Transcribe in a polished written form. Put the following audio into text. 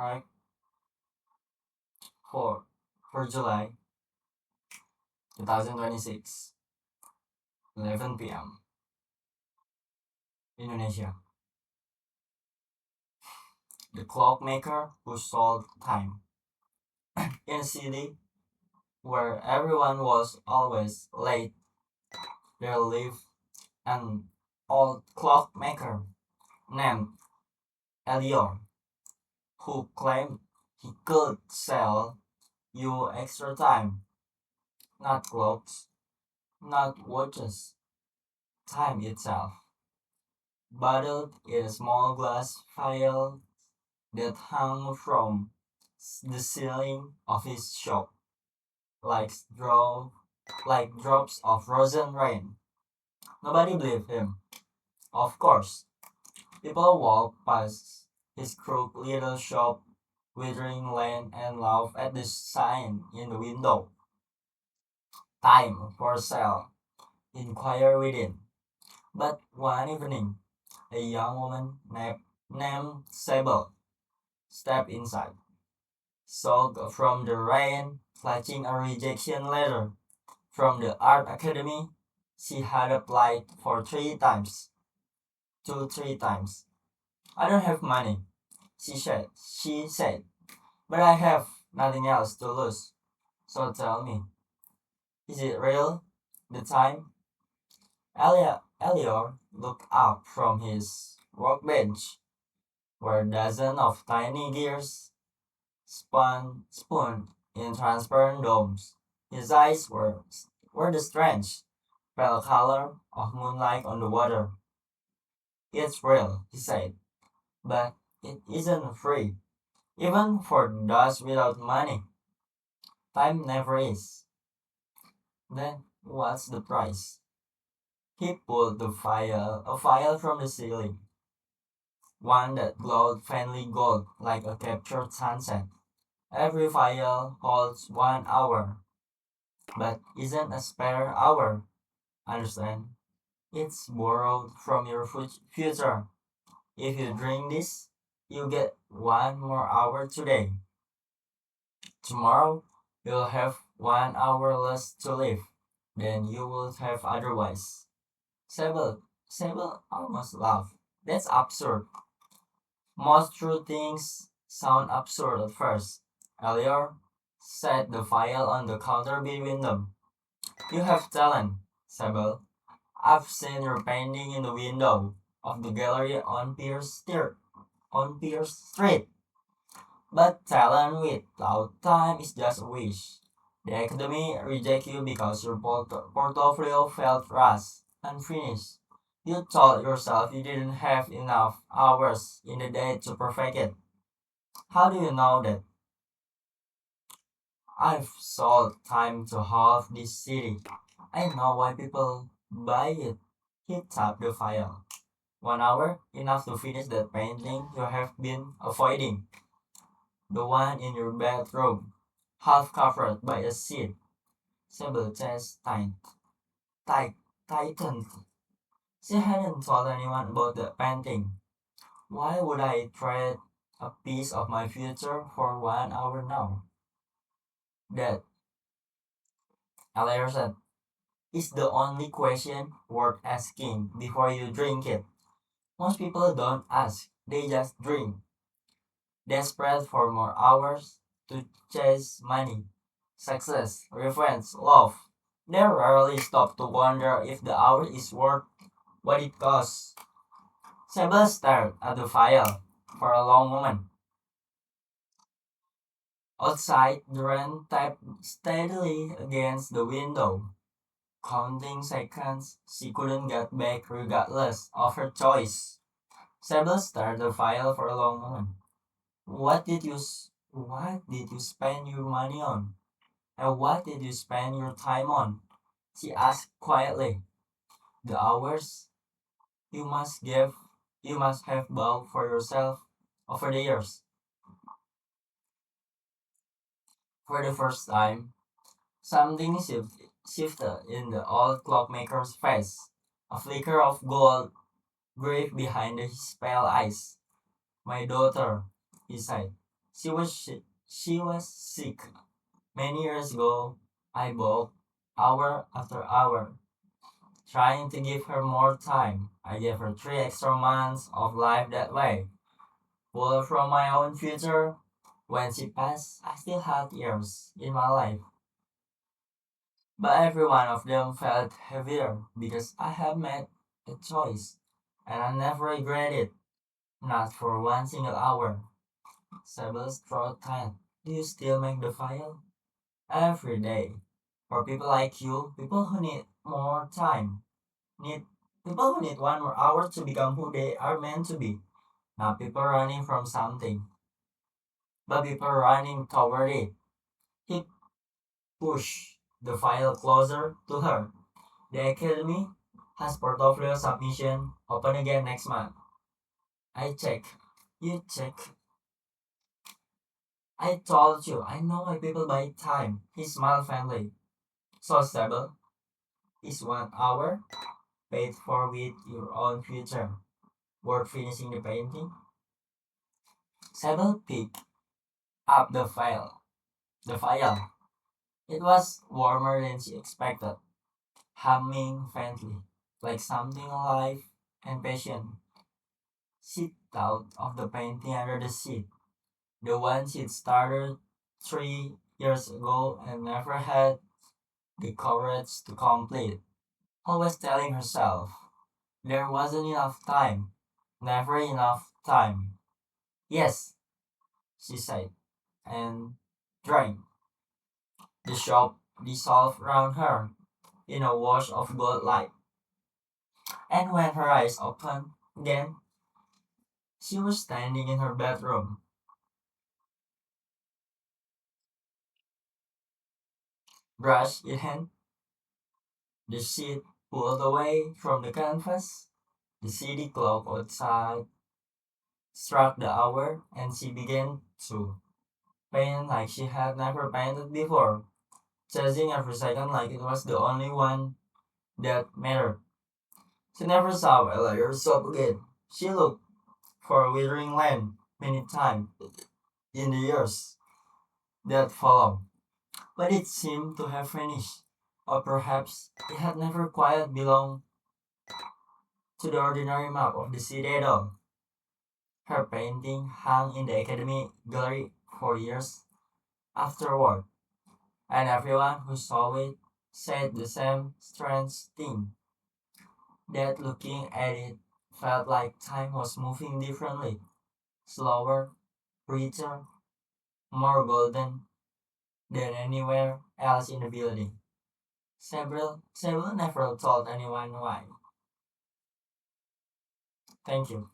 Alright, for July 2026, 11 p.m. Indonesia. The clockmaker who sold time. In a city where everyone was always late, there lived an old clockmaker named Elior who claimed he could sell you extra time, not clocks, not watches, time itself, bottled in a small glass vial that hung from the ceiling of his shop like like drops of frozen rain. Nobody believed him. Of course, people walked past his crooked little shop, withering land, and laughed at the sign in the window. Time for sale. Inquire within. But one evening, a young woman named Sable stepped inside, soaked from the rain, clutching a rejection letter from the art academy she had applied for 3 times. 3 times. I don't have money, she said, but I have nothing else to lose. So tell me, is it real? The time? Elior looked up from his workbench, where dozens of tiny gears spun in transparent domes. His eyes were the strange, pale color of moonlight on the water. It's real, he said, but it isn't free. Even for those without money, time never is. Then what's the price? He pulled a file from the ceiling, one that glowed faintly gold like a captured sunset. Every file holds 1 hour, but isn't a spare hour. Understand? It's borrowed from your future. If you drink this, you get 1 more hour today. Tomorrow, you'll have 1 hour less to live than you would have otherwise. Sable almost laughed. That's absurd. Most true things sound absurd at first. Earlier, set the file on the counter between them. You have talent, Sable. I've seen your painting in the window of the gallery on Pierce Street. But talent without time is just a wish. The academy reject you because your portfolio felt rushed, unfinished. You told yourself you didn't have enough hours in the day to perfect it. How do you know that? I've sold time to half this city. I know why people buy it. He tapped the file. 1 hour, enough to finish that painting you have been avoiding. The one in your bedroom, half covered by a sheet. Sybil chest tight, tightened. She hadn't told anyone about the painting. Why would I trade a piece of my future for 1 hour now? That, Alair said, is the only question worth asking before you drink it. Most people don't ask, they just drink, desperate for more hours to chase money, success, revenge, love. They rarely stop to wonder if the hour is worth what it costs. Sable stared at the file for a long moment. Outside, the rain tapped steadily against the window. Counting seconds, she couldn't get back regardless of her choice. Sable stared at the file for a long moment. What did you spend your money on? And what did you spend your time on? She asked quietly. The hours you must give you must have bought for yourself over the years. For the first time, something shifted in the old clockmaker's face. A flicker of gold grief behind his pale eyes. My daughter, he said. She was sick. Many years ago, I walked hour after hour, trying to give her more time. I gave her 3 extra months of life that way, full from my own future. When she passed, I still had years in my life, but every one of them felt heavier because I have made a choice, and I never regret it, not for one single hour. Sable's throat tight. Do you still make the file? Every day. For people like you, people who need more time, need people who need 1 more hour to become who they are meant to be. Not people running from something, but people running toward it. He pushed the file closer to her. The Academy has portfolio submission open again next month. I check. You check. I told you, I know my people by time. He smiled faintly. So stable is 1 hour paid for with your own future. Worth finishing the painting? Sable picked up the file. It was warmer than she expected, humming faintly, like something alive and patient. She thought of the painting under the seat, the one she'd started 3 years ago and never had the courage to complete. Always telling herself there wasn't enough time, never enough time. Yes, she said, and drank. The shop dissolved around her in a wash of gold light. And when her eyes opened again, she was standing in her bedroom, brush in hand, the sheet pulled away from the canvas. The city clock outside struck the hour, and she began to paint like she had never painted before, chasing every second like it was the only one that mattered. She never saw Ella herself again. She looked for a withering land many times in the years that followed, but it seemed to have vanished. Or perhaps it had never quite belonged to the ordinary map of the city at all. Her painting hung in the academy gallery for years afterward, and everyone who saw it said the same strange thing, that looking at it felt like time was moving differently, slower, richer, more golden than anywhere else in the building. Several never told anyone why. Thank you.